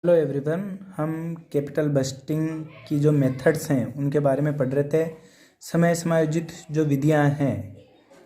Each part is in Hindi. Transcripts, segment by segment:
Hello everyone. हम कैपिटल बजटिंग की जो मेथड्स हैं उनके बारे में पढ़ रहे थे। समय समायोजित जो विधियां हैं,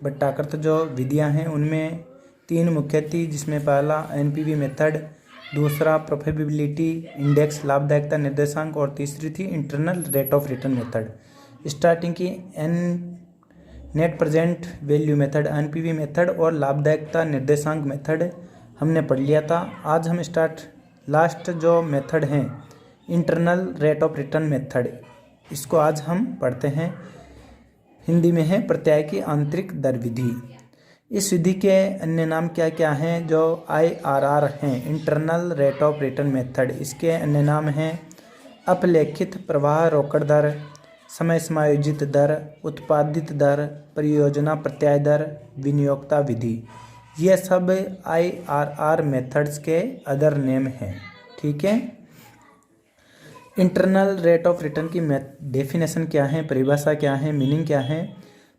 बट्टाकृत जो विधियां हैं उनमें तीन मुख्य थी, जिसमें पहला एनपीवी मेथड, दूसरा प्रोबेबिलिटी इंडेक्स लाभदायकता निर्देशांक और तीसरी थी internal rate of return method. Starting की net present value method, NPV method और लाभदायकता निर्देशांक मेथड हमने पढ़ लिया था। आज हम लास्ट जो मेथड हैं internal rate of return method, इसको आज हम पढ़ते हैं। हिंदी में है प्रत्याय की आंतरिक दर विधि। इस विधि के अन्य नाम क्या क्या हैं? जो IRR हैं, internal rate of return method, इसके अन्य नाम हैं अपलेखित प्रवाह रोकड़ दर, समय समायोजित दर, उत्पादित दर, परियोजना प्रत्याय दर, विनियोक्ता विधि। ये सब IRR मेथड्स के अदर नेम हैं। ठीक है। इंटरनल रेट ऑफ रिटर्न की डेफिनेशन क्या है, परिभाषा क्या है, मीनिंग क्या है?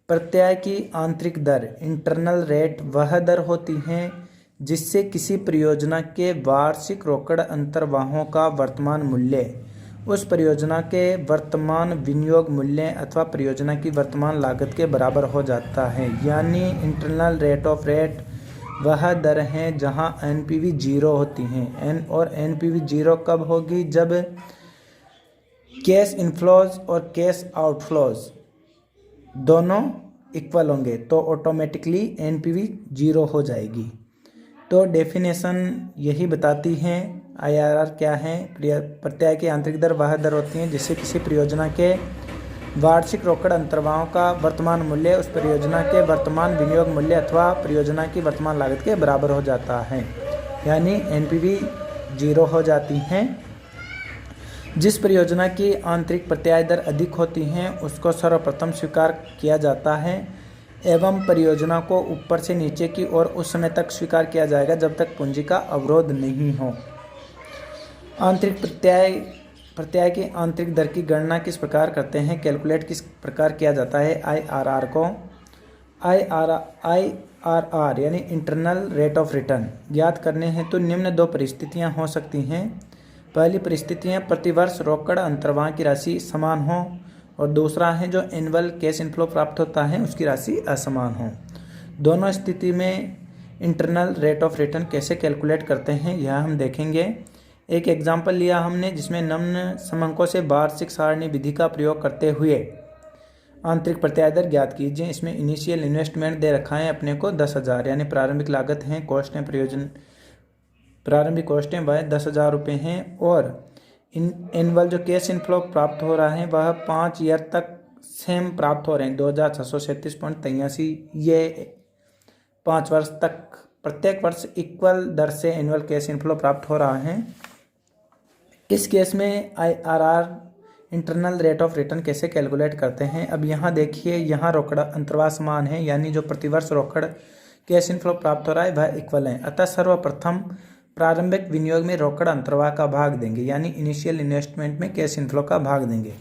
प्रत्याय की आंतरिक दर, इंटरनल रेट, वह दर होती है जिससे किसी परियोजना के वार्षिक रोकड़ अंतर्वाहों का वर्तमान मूल्य उस परियोजना के वर्तमान विनियोग मूल्य अथवा परियोजना की वर्तमान लागत के बराबर हो जाता है। यानी इंटरनल रेट ऑफ रेट वह दर है जहां एनपीवी 0 होती हैं। और एनपीवी 0 कब होगी? जब कैश इनफ्लोज और कैश आउटफ्लोज दोनों इक्वल होंगे तो ऑटोमेटिकली एनपीवी 0 हो जाएगी। तो डेफिनेशन यही बताती है। IRR क्या है? प्रत्याय की आंतरिक दर वह दर होती है जिससे किसी परियोजना के वार्षिक रोकड़ अंतर्वाहों का वर्तमान मूल्य उस परियोजना के वर्तमान विनियोग मूल्य अथवा परियोजना की वर्तमान लागत के बराबर हो जाता है। यानी एनपीवी 0 हो जाती हैं। जिस परियोजना की आंतरिक प्रत्याय दर अधिक होती हैं उसको सर्वप्रथम स्वीकार किया जाता है एवं परियोजना को ऊपर से नीचे की ओर उस समय तक स्वीकार किया जाएगा जब तक पूंजी का अवरोध नहीं हो। आंतरिक प्रत्याय की आंतरिक दर की गणना किस प्रकार करते हैं, कैलकुलेट किस प्रकार किया जाता है IRR को? IRR यानी इंटरनल रेट ऑफ रिटर्न ज्ञात करने हैं तो निम्न दो परिस्थितियां हो सकती हैं। पहली परिस्थितियां प्रतिवर्ष रोकड़ अंतर्वाह की राशि समान हो और दूसरा है जो एनुअल कैश इनफ्लो प्राप्त होता है उसकी राशि असमान हो। दोनों स्थिति में इंटरनल रेट ऑफ रिटर्न कैसे कैलकुलेट करते हैं यह हम देखेंगे। एक एग्जाम्पल लिया हमने जिसमें निम्न समंकों से वार्षिक सारणी विधि का प्रयोग करते हुए आंतरिक प्रत्याय दर ज्ञात कीजिए। इसमें इनिशियल इन्वेस्टमेंट दे रखा है अपने को 10,000, यानी प्रारंभिक लागत है, कॉस्ट है, प्रारंभिक कॉस्ट है वह 10,000 रुपये हैं और एनुअल जो कैश इनफ्लो प्राप्त हो रहा है वह 5 ईयर तक सेम प्राप्त हो रहे हैं 2,637.83। ये 5 वर्ष तक प्रत्येक वर्ष इक्वल दर से एनुअल कैश इनफ्लो प्राप्त हो रहा है। इस केस में IRR internal rate of return कैसे कैलकुलेट करते हैं? अब यहाँ देखिए, यहाँ रोकड़ अंतर्वाह समान है, यानी जो प्रतिवर्ष रोकड़ कैश इनफ्लो प्राप्त हो रहा है वह इक्वल है। अतः सर्वप्रथम प्रारंभिक विनियोग में रोकड़ अंतर्वाह का भाग देंगे, यानी इनिशियल इन्वेस्टमेंट में कैश इनफ्लो का भाग देंगे।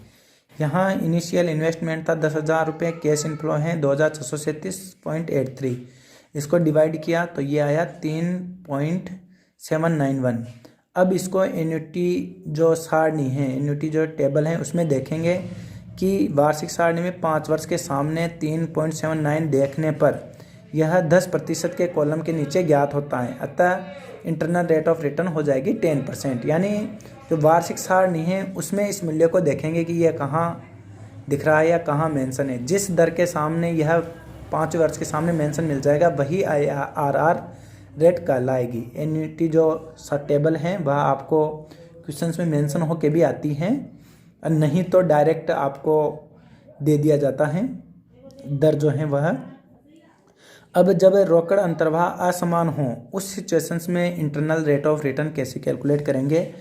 यहाँ इनिशियल इन्वेस्टमेंट था 10,000 रुपये, कैश इनफ्लो है 2,637.83। इसको डिवाइड किया तो ये आया 3.791। अब इसको एन्युटी जो सारणी है, एन्युटी जो टेबल है उसमें देखेंगे कि वार्षिक सारणी में 5 वर्ष के सामने 3.79 देखने पर यह 10% के कॉलम के नीचे ज्ञात होता है। अतः इंटरनल रेट ऑफ रिटर्न हो जाएगी 10%। यानी जो वार्षिक सारणी है उसमें इस मूल्य को देखेंगे कि यह कहाँ दिख रहा है या कहाँ मेंशन है। जिस दर के सामने यह 5 वर्ष के सामने मेंशन मिल जाएगा वही IRR रेट कहलाएगी। एन्युटी जो टेबल है वह आपको क्वेश्चंस में मेंशन होके भी आती हैं, नहीं तो डायरेक्ट आपको दे दिया जाता है दर जो है वह। अब जब रोकड़ अंतर्वाह असमान हो उस सिचुएशंस में इंटरनल रेट ऑफ रिटर्न कैसे कैलकुलेट करेंगे?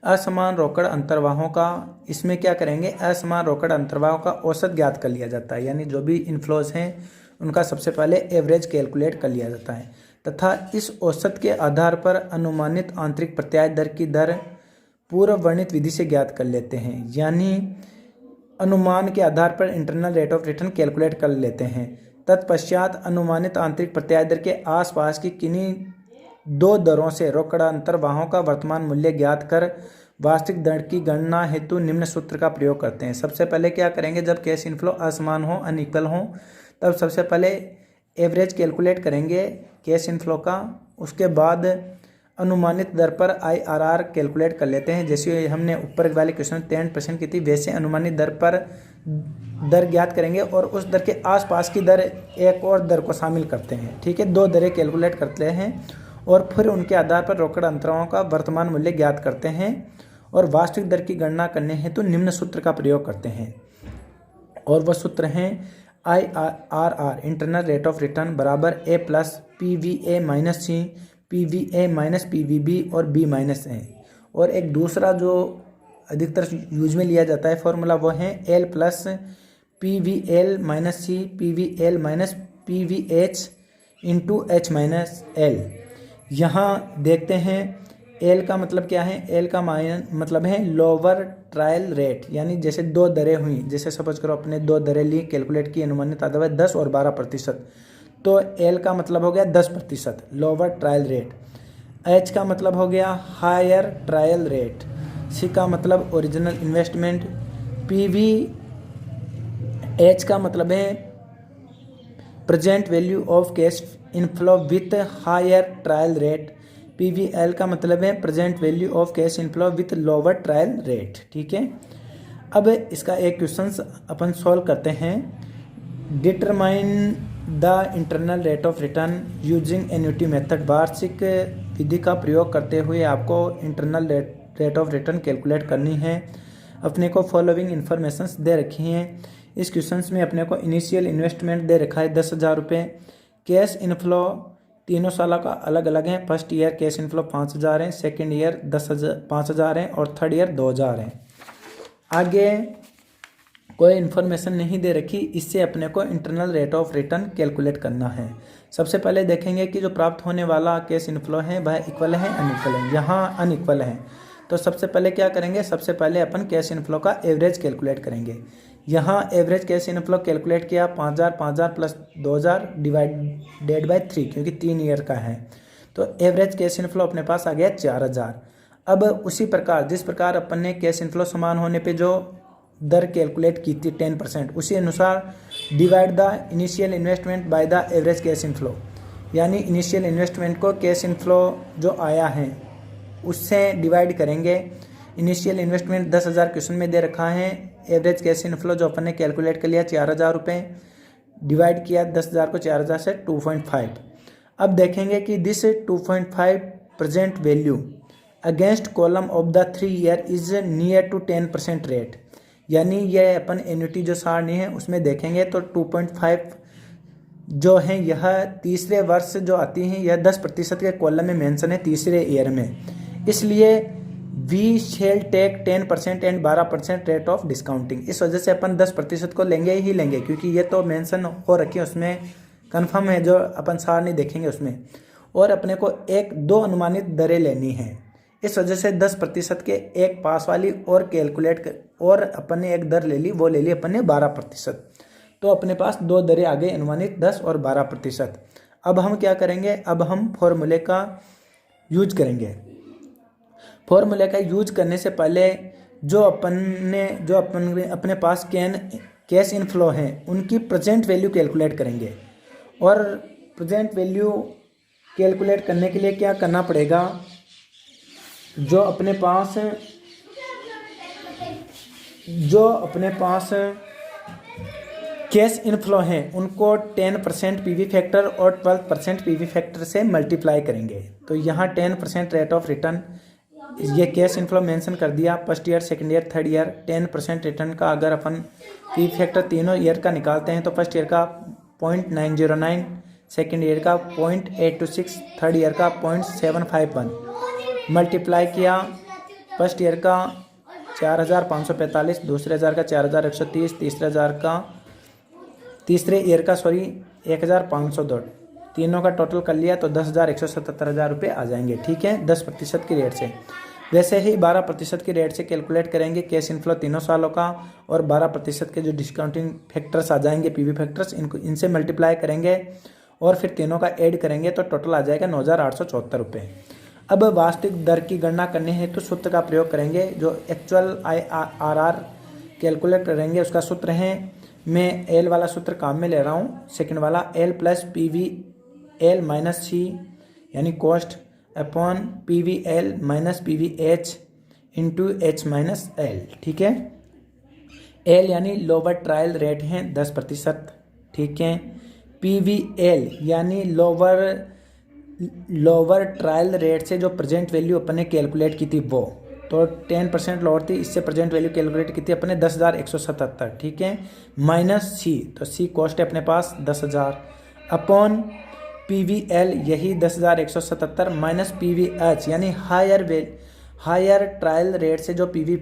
असमान रोकड़ अंतर्वाहों का इसमें क्या करेंगे, असमान रोकड़ अंतर्वाहों का औसत ज्ञात कर लिया जाता है, यानी जो भी इनफ्लोज हैं उनका सबसे पहले एवरेज कैलकुलेट कर लिया जाता है तथा इस औसत के आधार पर अनुमानित आंतरिक प्रत्याय दर की दर पूर्व वर्णित विधि से ज्ञात कर लेते हैं। यानी अनुमान के आधार पर internal rate of return calculate कर लेते हैं। तत्पश्चात अनुमानित आंतरिक प्रत्याय दर के आसपास की किन्हीं दो दरों से रोकड़ांतरवाहों का वर्तमान मूल्य ज्ञात कर वास्तविक दर की गणना हेतु निम्न सूत्र का प्रयोग करते हैं। सबसे पहले क्या करेंगे, जब कैश इनफ्लो असमान हो, अनइक्वल हो, तब सबसे पहले एवरेज कैलकुलेट करेंगे कैश इनफ्लो का। उसके बाद अनुमानित दर पर IRR कैलकुलेट कर लेते हैं। जैसे हमने ऊपर वाले क्वेश्चन में 10% की थी, वैसे अनुमानित दर पर दर ज्ञात करेंगे और उस दर के आसपास की दर एक और दर को शामिल करते हैं। ठीक है, दो दरें कैलकुलेट करते हैं और फिर उनके आधार पर रोकड़ अंतरालों का वर्तमान मूल्य ज्ञात करते हैं और वास्तविक दर की गणना करने हेतु निम्न सूत्र का प्रयोग करते हैं। और वह सूत्र हैं IRR internal rate of return बराबर A plus PVA minus C, PVA minus PVB और B माइनस A। और एक दूसरा जो अधिकतर यूज में लिया जाता है फॉर्मूला वो है L plus PVL minus C, PVL minus PVH into H minus L। यहाँ देखते हैं L का मतलब क्या है, L का मतलब है लोअर ट्रायल रेट, यानी जैसे दो दरें हुई, जैसे सपोज करो अपने दो दरें ली, कैलकुलेट की, अनुमानित आधा 10 और 12%, तो L का मतलब हो गया 10% लोअर ट्रायल रेट। H का मतलब हो गया हायर ट्रायल रेट। C का मतलब ओरिजिनल इन्वेस्टमेंट। PVH का मतलब है present value of cash inflow with higher trial rate. PVL का मतलब है present value of cash inflow with lower trial rate. ठीक है, अब इसका एक क्वेश्चन अपन सॉल्व करते हैं। Determine the internal rate of return using annuity method. वार्षिक विधि का प्रयोग करते हुए आपको internal rate of return calculate करनी है। अपने को फॉलोइंग इन्फॉर्मेशंस दे रखी हैं। इस क्वेश्चन में अपने को इनिशियल इन्वेस्टमेंट दे रखा है 10,000 रुपये। कैश इनफ्लो तीनों साल का अलग अलग है। फर्स्ट ईयर कैश इनफ्लो 5,000 है, सेकेंड ईयर 5,000 है और थर्ड ईयर 2,000 है। आगे कोई इन्फॉर्मेशन नहीं दे रखी, इससे अपने को internal rate of return calculate करना है। सबसे पहले देखेंगे कि जो प्राप्त होने वाला कैश इनफ्लो है वह इक्वल है अनइक्वल है। यहाँ अनइक्वल है तो सबसे पहले क्या करेंगे, सबसे पहले अपन कैश इनफ्लो का एवरेज कैलकुलेट करेंगे। यहाँ एवरेज कैश इनफ्लो कैलकुलेट किया 5,000 प्लस 2,000 डिवाइडेड बाय 3, क्योंकि 3 ईयर का है, तो एवरेज कैश इनफ्लो अपने पास आ गया 4,000। अब उसी प्रकार जिस प्रकार अपन ने कैश इनफ्लो समान होने पे जो दर कैलकुलेट की थी 10%, उसी अनुसार divide the initial investment by the average cash inflow, यानी इनिशियल इन्वेस्टमेंट को कैश इनफ्लो जो आया है उससे डिवाइड करेंगे। इनिशियल इन्वेस्टमेंट 10,000 क्वेश्चन में दे रखा है। एवरेज कैश इनफ्लो जो अपन ने कैलकुलेट कर लिया 4,000 रुपये, डिवाइड किया 10,000 को 4,000 से 2.5। अब देखेंगे कि this 2.5 present value against column of the 3 year is near to 10% rate, यानी यह अपन एन्युटी जो सारणी है उसमें देखेंगे तो 2.5 जो है यह तीसरे वर्ष जो आती हैं यह 10% के कॉलम में मेंशन है तीसरे ईयर में, इसलिए we shall take 10% and 12% rate of discounting. इस वजह से अपन 10% को लेंगे ही लेंगे, क्योंकि ये तो मेंशन हो रखी है उसमें, कन्फर्म है, जो अपन सारणी देखेंगे उसमें। और अपने को दो अनुमानित दरें लेनी है, इस वजह से 10% के एक पास वाली और कैलकुलेट और अपन ने एक दर ले ली, वो ले ली अपन ने 12%, तो अपने पास दो दरें आ गई अनुमानित 10 और 12%। अब हम क्या करेंगे, अब हम फॉर्मूले का यूज करेंगे। फॉर्मूले का यूज करने से पहले जो अपन अपने पास कैश इनफ्लो है उनकी प्रेजेंट वैल्यू कैलकुलेट करेंगे। और प्रेजेंट वैल्यू कैलकुलेट करने के लिए क्या करना पड़ेगा, जो अपने पास कैश इनफ्लो है उनको 10% पीवी फैक्टर और 12% पीवी फैक्टर से मल्टीप्लाई करेंगे। तो यहाँ 10% रेट ऑफ रिटर्न, ये कैश इनफ्लो मेंशन कर दिया, first year, second year, third year. 10% return का अगर अपन पीवी फैक्टर तीनों ईयर का निकालते हैं तो फर्स्ट ईयर का 0.909, सेकंड ईयर का 0.826, थर्ड ईयर का 0.751, मल्टीप्लाई किया फर्स्ट ईयर का 4,545, दूसरे हज़ार का 4,130, तीसरे ईयर का 1,502, तीनों का टोटल कर लिया तो 10,177 रुपये आ जाएंगे। ठीक है, 10% की रेट से। वैसे ही 12% की रेट से कैलकुलेट करेंगे कैश इनफ्लो तीनों सालों का, और 12% के जो डिस्काउंटिंग फैक्टर्स आ जाएंगे पीवी फैक्टर्स, इनसे मल्टीप्लाई करेंगे और फिर तीनों का ऐड करेंगे तो टोटल आ जाएगा 9,874 रुपये। अब वास्तविक दर की गणना करने हेतु तो सूत्र का प्रयोग करेंगे। जो एक्चुअल IRR कैलकुलेट करेंगे उसका सूत्र है, मैं एल वाला सूत्र काम में ले रहा हूँ, सेकंड वाला L plus PVL minus C यानी cost upon PVL minus PVH into H minus L। ठीक है, एल यानी लोअर ट्रायल रेट है 10%। ठीक है, PVL यानी लोअर ट्रायल रेट से जो प्रेजेंट वैल्यू अपन ने कैलकुलेट की थी वो, तो 10% लोअर थी, इससे प्रेजेंट वैल्यू कैलकुलेट की थी अपने 10,177। ठीक है, माइनस C, तो C कॉस्ट है अपने पास 10,000 अपॉन PVL यही 10,177 माइनस PVH यानी हायर ट्रायल रेट से जो PV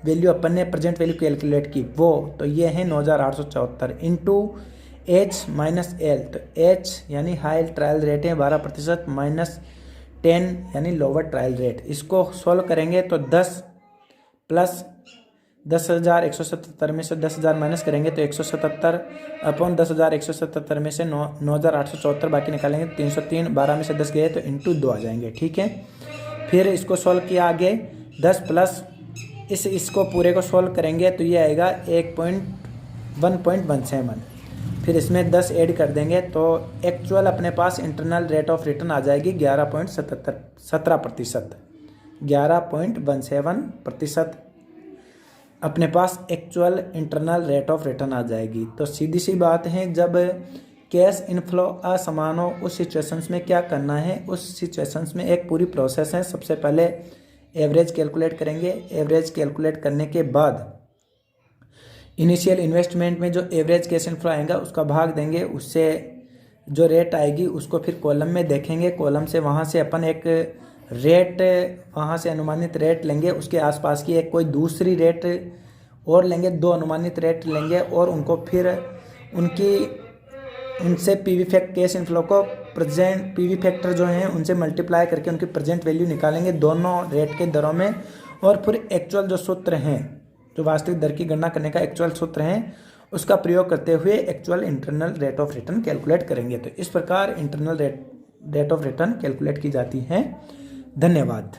वैल्यू अपन ने प्रेजेंट वैल्यू कैलकुलेट की वो, तो ये है 9,874 इंटू H माइनस L, तो H यानी हाई ट्रायल रेट है 12% माइनस 10 यानी लोअर ट्रायल रेट। इसको सॉल्व करेंगे तो 10 प्लस 10,177 में से 10,000 माइनस करेंगे तो 177 अपॉन 10,177 में से 9,874 बाकी निकालेंगे 303, 12 में से 10 गए तो इंटू 2 आ जाएंगे। ठीक है, फिर इसको सॉल्व किया आगे 10 प्लस इसको पूरे को सॉल्व करेंगे तो ये आएगा 1.17। फिर इसमें 10 ऐड कर देंगे तो एक्चुअल अपने पास इंटरनल रेट ऑफ रिटर्न आ जाएगी 11.17%। 11.17% अपने पास actual internal rate of return आ जाएगी। तो सीधी सी बात है, जब कैश इनफ्लो असमान हो उस सिचुएशंस में क्या करना है, उस सिचुएशंस में एक पूरी प्रोसेस है। सबसे पहले एवरेज कैलकुलेट करेंगे, एवरेज कैलकुलेट करने के बाद इनिशियल इन्वेस्टमेंट में जो एवरेज कैश इनफ्लो आएगा उसका भाग देंगे, उससे जो रेट आएगी उसको फिर कॉलम में देखेंगे, कॉलम से वहाँ से अपन एक रेट, वहाँ से अनुमानित रेट लेंगे, उसके आसपास की एक कोई दूसरी रेट और लेंगे, 2 अनुमानित रेट लेंगे और उनको फिर उनसे PV फैक्ट कैश इनफ्लो को प्रेजेंट PV फैक्टर जो हैं उनसे मल्टीप्लाई करके उनकी प्रेजेंट वैल्यू निकालेंगे दोनों रेट के दरों में, और फिर एक्चुअल जो सूत्र हैं, जो वास्तविक दर की गणना करने का एक्चुअल सूत्र है उसका प्रयोग करते हुए actual internal rate of return calculate करेंगे। तो इस प्रकार internal rate of return calculate की जाती है। धन्यवाद।